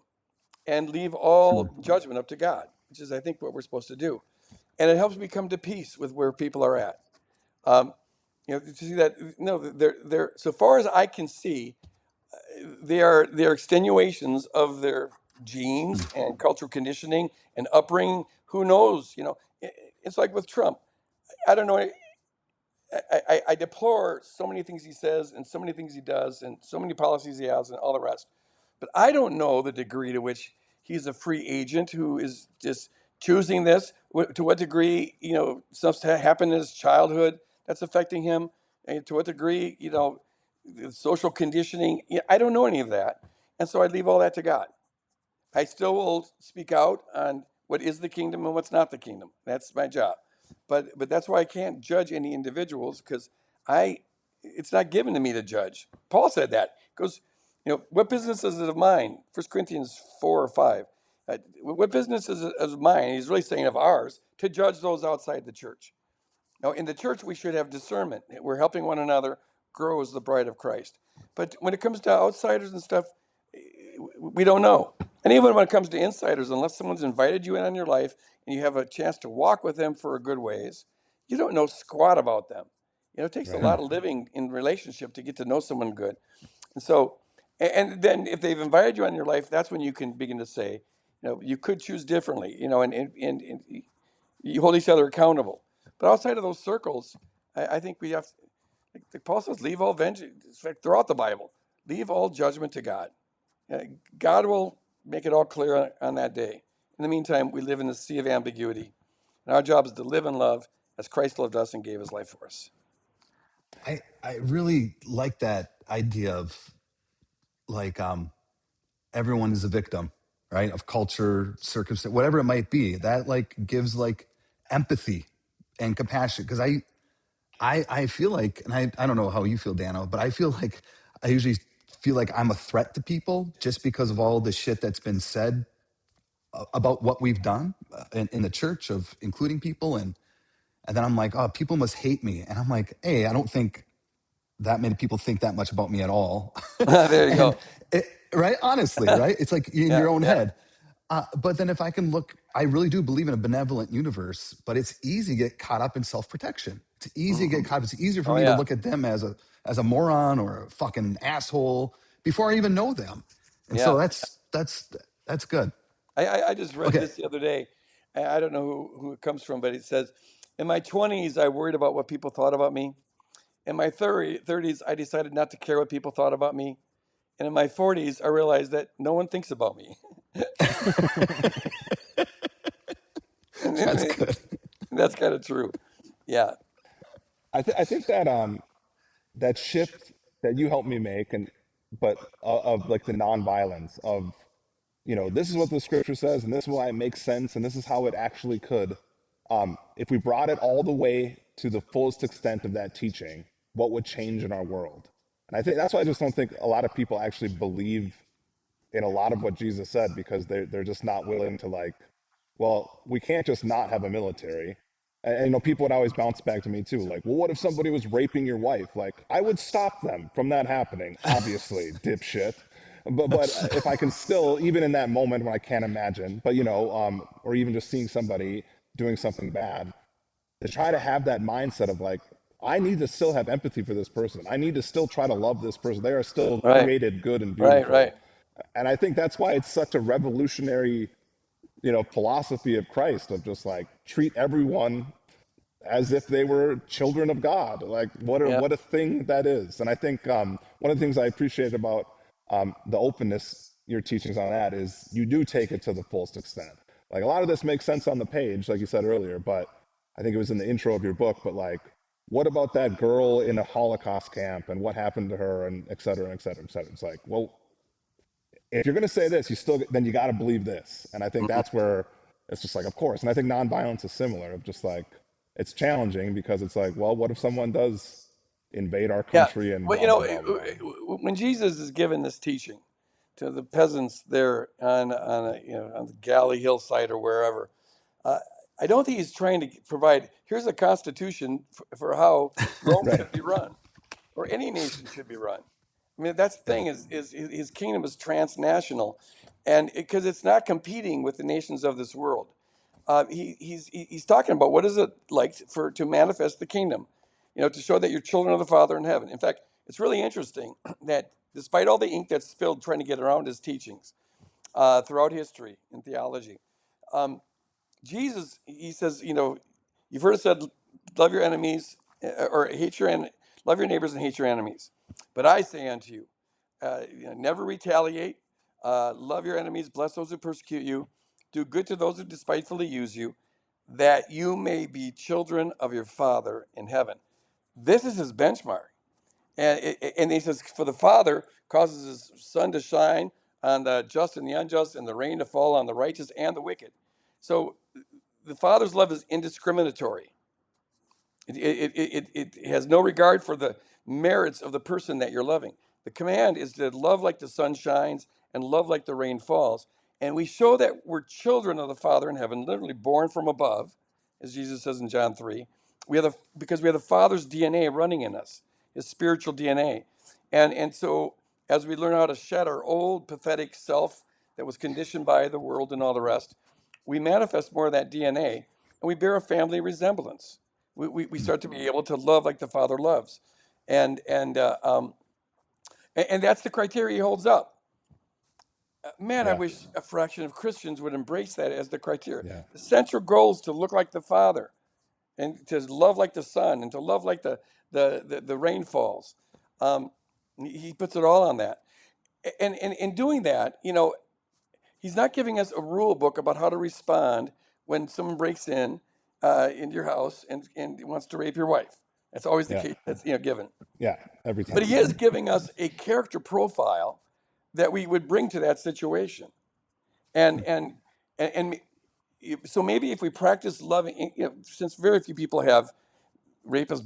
and leave Hmm. all judgment up to God, which is, I think, what we're supposed to do. And it helps me come to peace with where people are at. Um, to see that, they're so far as I can see, they're extenuations of their Hmm. genes and cultural conditioning and upbringing. Who knows? It's like with Trump. I don't know. I deplore so many things he says and so many things he does and so many policies he has and all the rest. But I don't know the degree to which he's a free agent who is just choosing this. To what degree, stuff's happened in his childhood that's affecting him, and to what degree, social conditioning. I don't know any of that, and so I leave all that to God. I still will speak out on what is the kingdom and what's not the kingdom. That's my job. But that's why I can't judge any individuals, because it's not given to me to judge. Paul said that. He goes, what business is it of mine? 1 Corinthians 4 or 5. What business is it of mine? He's really saying of ours, to judge those outside the church. Now, in the church, we should have discernment. We're helping one another grow as the bride of Christ. But when it comes to outsiders and stuff, we don't know. And even when it comes to insiders, unless someone's invited you in on your life and you have a chance to walk with them for a good ways, you don't know squat about them. It takes a lot of living in relationship to get to know someone good. And so, and then if they've invited you on your life, that's when you can begin to say, you could choose differently, and you hold each other accountable. But outside of those circles, I think we have, like Paul says, leave all vengeance. In fact, throughout the Bible, leave all judgment to God. God will make it all clear on that day. In the meantime, we live in the sea of ambiguity. And our job is to live in love as Christ loved us and gave his life for us. I really like that idea of like everyone is a victim, right? Of culture, circumstance, whatever it might be. That like gives like empathy and compassion. Because I feel like, and I don't know how you feel, Dano, but I feel like I usually feel like I'm a threat to people just because of all the shit that's been said about what we've done in the church, of including people. And then I'm like, oh, people must hate me. And I'm like, hey, I don't think that many people think that much about me at all. There you And go. right? Honestly, right? It's like in Yeah, your own yeah. head. But then if I can look, I really do believe in a benevolent universe, but it's easy to get caught up in self-protection. It's easy to get caught. It's easier for Oh, me to yeah. look at them as a moron or a fucking asshole before I even know them. And so Yeah. that's good. I just read Okay. this the other day. I don't know who it comes from, but it says, in my 20s, I worried about what people thought about me. In my 30s, I decided not to care what people thought about me. And in my 40s, I realized that no one thinks about me. That's And good. that's kind of true. Yeah. I think that that shift that you helped me make, and but of like the nonviolence of, this is what the scripture says, and this is why it makes sense, and this is how it actually could. If we brought it all the way to the fullest extent of that teaching, what would change in our world? And I think that's why I just don't think a lot of people actually believe in a lot of what Jesus said, because they're just not willing to, like, well, we can't just not have a military. And people would always bounce back to me too, like, well, what if somebody was raping your wife? Like, I would stop them from that happening, obviously, dipshit. But if I can still, even in that moment when I can't imagine, but or even just seeing somebody doing something bad, to try to have that mindset of like, I need to still have empathy for this person. I need to still try to love this person. They are still Right. created good and Right. beautiful. Right. And I think that's why it's such a revolutionary, philosophy of Christ, of just like treat everyone as if they were children of God. Like Yeah. what a thing that is. And I think one of the things I appreciate about the openness, your teachings on that, is you do take it to the fullest extent. Like a lot of this makes sense on the page, like you said earlier, but I think it was in the intro of your book. But like, what about that girl in a Holocaust camp and what happened to her, and et cetera, et cetera, et cetera? It's like, well, if you're going to say this, then you got to believe this. And I think Mhm. that's where it's just like, of course. And I think nonviolence is similar, of just like, it's challenging because it's like, well, what if someone does invade our Yeah. country and Well, blah, blah, blah, blah. when Jesus is giving this teaching to the peasants there on the Galilee hillside or wherever, uh, I don't think he's trying to provide, here's a constitution for how Rome Right. should be run, or any nation should be run. I mean, that's the thing, is his kingdom is transnational, and because it's not competing with the nations of this world. He's talking about what is it like to manifest the kingdom, to show that you're children of the Father in heaven. In fact, it's really interesting that despite all the ink that's spilled trying to get around his teachings throughout history in theology, Jesus, he says, you've heard it said, love your enemies, or love your neighbors and hate your enemies. But I say unto you, never retaliate, love your enemies, bless those who persecute you, do good to those who despitefully use you, that you may be children of your Father in heaven. This is his benchmark. And he says, for the Father causes his sun to shine on the just and the unjust, and the rain to fall on the righteous and the wicked. So the Father's love is indiscriminatory. It has no regard for the merits of the person that you're loving. The command is to love like the sun shines and love like the rain falls. And we show that we're children of the Father in heaven, literally born from above, as Jesus says in John 3. Because we have the Father's DNA running in us, his spiritual DNA. And so as we learn how to shed our old pathetic self that was conditioned by the world and all the rest, we manifest more of that DNA, and we bear a family resemblance. We start to be able to love like the Father loves, and and uh, um, and that's the criteria he holds up. Man, I Yeah. wish a fraction of Christians would embrace that as the criteria. Yeah. The central goal is to look like the Father, and to love like the sun, and to love like the rain falls. He puts it all on that, and in doing that, he's not giving us a rule book about how to respond when someone breaks into your house and wants to rape your wife. That's always the Yeah. case. That's given. Yeah. Every But time. he is giving us a character profile that we would bring to that situation. And and and so maybe if we practice loving, since very few people have rapists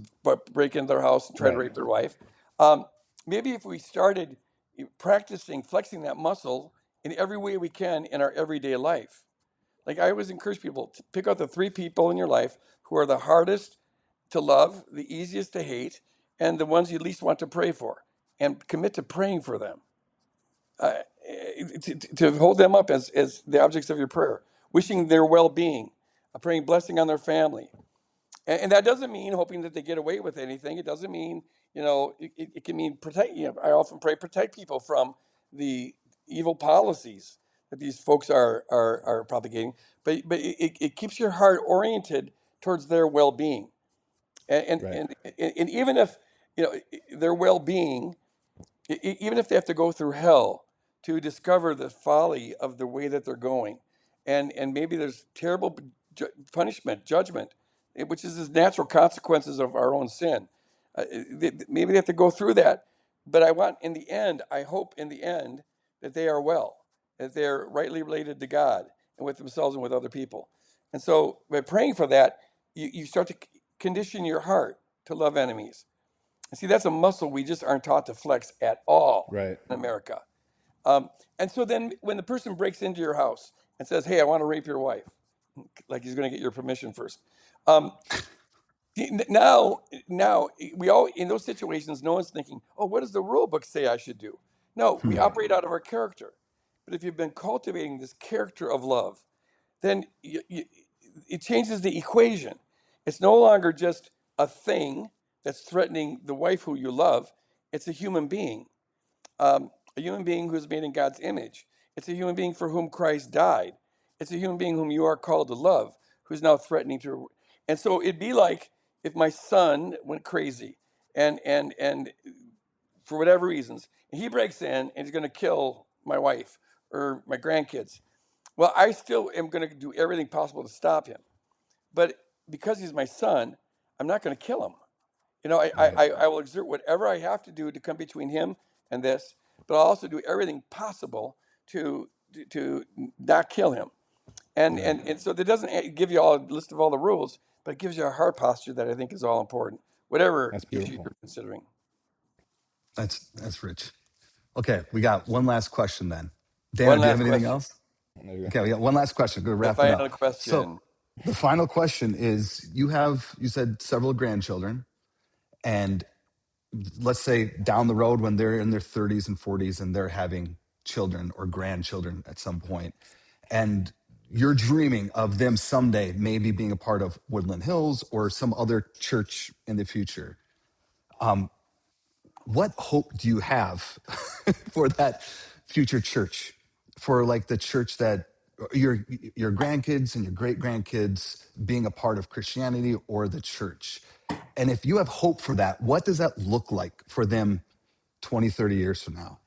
break into their house and try to Right. rape their wife, um, maybe if we started practicing flexing that muscle in every way we can in our everyday life. Like I always encourage people to pick out the 3 people in your life who are the hardest to love, the easiest to hate, and the ones you least want to pray for, and commit to praying for them, uh, to hold them up as the objects of your prayer, wishing their well-being, praying blessing on their family. And that doesn't mean hoping that they get away with anything. It doesn't mean, it can mean protect. I often pray protect people from the evil policies that these folks are propagating. But it keeps your heart oriented towards their well-being, and Right. and and even if their well-being, even if they have to go through hell to discover the folly of the way that they're going, and maybe there's terrible punishment, judgment, which is the natural consequences of our own sin. Maybe they have to go through that, but I hope in the end that they are well, that they're rightly related to God and with themselves and with other people. And so by praying for that, you start to condition your heart to love enemies. And see, that's a muscle we just aren't taught to flex at all Right. in America. And so then when the person breaks into your house and says, hey, I want to rape your wife, like he's going to get your permission first. Um, now we all, in those situations, no one's thinking, oh, what does the rule book say I should do? No, we Right. operate out of our character. But if you've been cultivating this character of love, then it changes the equation. It's no longer just a thing that's threatening the wife who you love. It's a human being, a human being who's made in God's image. It's a human being for whom Christ died. It's a human being whom you are called to love, who's now threatening to. And so it'd be like if my son went crazy and for whatever reasons, and he breaks in and he's going to kill my wife or my grandkids. Well, I still am going to do everything possible to stop him. But because he's my son, I'm not going to kill him. Right. I will exert whatever I have to do to come between him and this, but I'll also do everything possible to not kill him. And Right. and so that doesn't give you all a list of all the rules, but it gives you a heart posture that I think is all important, whatever That's issue beautiful. you're considering. That's rich. Okay, we got one last question then. Dano, One do you have last anything question. else? There you go. Okay, we got one last question. Good, The wrapping final up. So question. the final question is: you said several grandchildren, and let's say down the road when they're in their 30s and 40s and they're having children or grandchildren at some point, and you're dreaming of them someday maybe being a part of Woodland Hills or some other church in the future. What hope do you have for that future church, for like the church that your grandkids and your great grandkids being a part of Christianity or the church? And if you have hope for that, what does that look like for them 20, 30 years from now?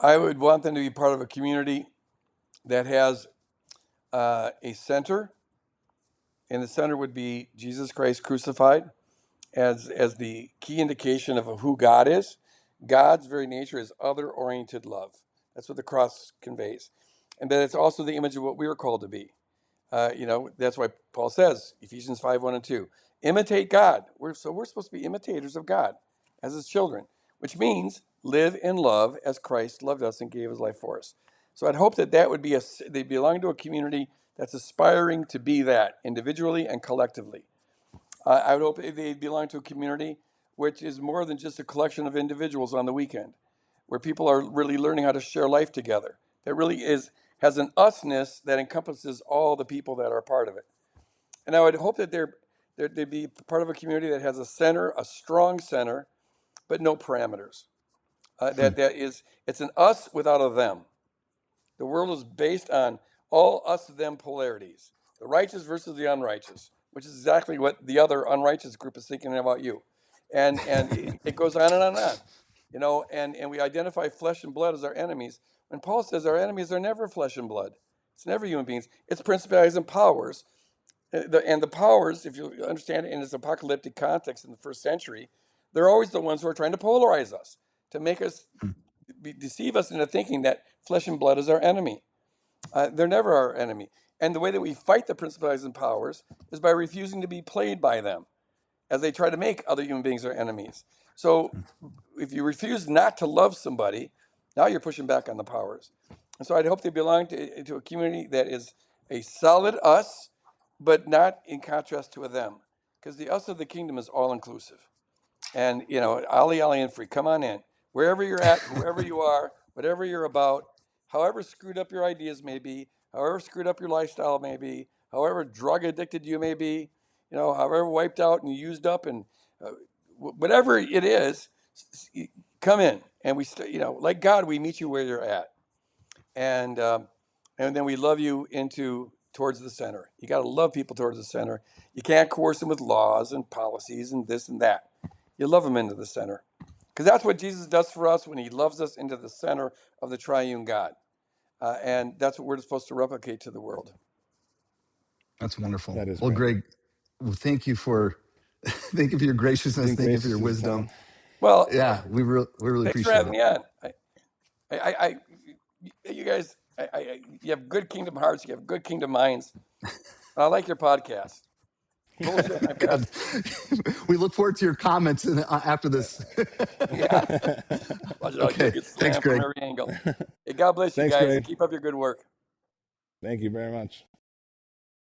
I would want them to be part of a community that has a center, and the center would be Jesus Christ crucified, as the key indication of who God is. God's very nature is other-oriented love. That's what the cross conveys. And that it's also the image of what we are called to be. That's why Paul says, Ephesians 5:1-2, imitate God. We're supposed to be imitators of God as his children, which means live in love as Christ loved us and gave his life for us. So I'd hope that would be they belong to a community that's aspiring to be that individually and collectively. I would hope they belong to a community which is more than just a collection of individuals on the weekend, where people are really learning how to share life together. That really has an usness that encompasses all the people that are part of it. And I would hope that they'd be part of a community that has a center, a strong center, but no parameters. It's an us without a them. The world is based on all us-them polarities, the righteous versus the unrighteous, which is exactly what the other unrighteous group is thinking about you. And it goes on and on. And we identify flesh and blood as our enemies. When Paul says our enemies are never flesh and blood, it's never human beings, it's principalities and powers. And the powers, if you understand it in its apocalyptic context in the first century, they're always the ones who are trying to polarize us, to make us deceive us into thinking that flesh and blood is our enemy. They're never our enemy. And the way that we fight the principalities and powers is by refusing to be played by them as they try to make other human beings our enemies. So if you refuse not to love somebody, now you're pushing back on the powers. And so I'd hope they belong to a community that is a solid us, but not in contrast to a them. Because the us of the kingdom is all inclusive. And, Ali, Ali, and free, come on in. Wherever you're at, whoever you are, whatever you're about, however screwed up your ideas may be, however screwed up your lifestyle may be, however drug addicted you may be, however wiped out and used up, and whatever it is, come in. And we, like God, we meet you where you're at. And then we love you towards the center. You got to love people towards the center. You can't coerce them with laws and policies and this and that. You love them into the center. Because that's what Jesus does for us when he loves us into the center of the triune God. And that's what we're supposed to replicate to the world. That's wonderful. That is well, great. Greg, thank you for your graciousness. Thank you for your wisdom. Well, yeah, we really thanks appreciate for having it. me on. You guys, you have good kingdom hearts. You have good kingdom minds. I like your podcast. God. We look forward to your comments after this. Yeah. Okay. You'll get Thanks, slammed Greg. from every angle. Hey, God bless you Thanks, guys. Greg. Keep up your good work. Thank you very much.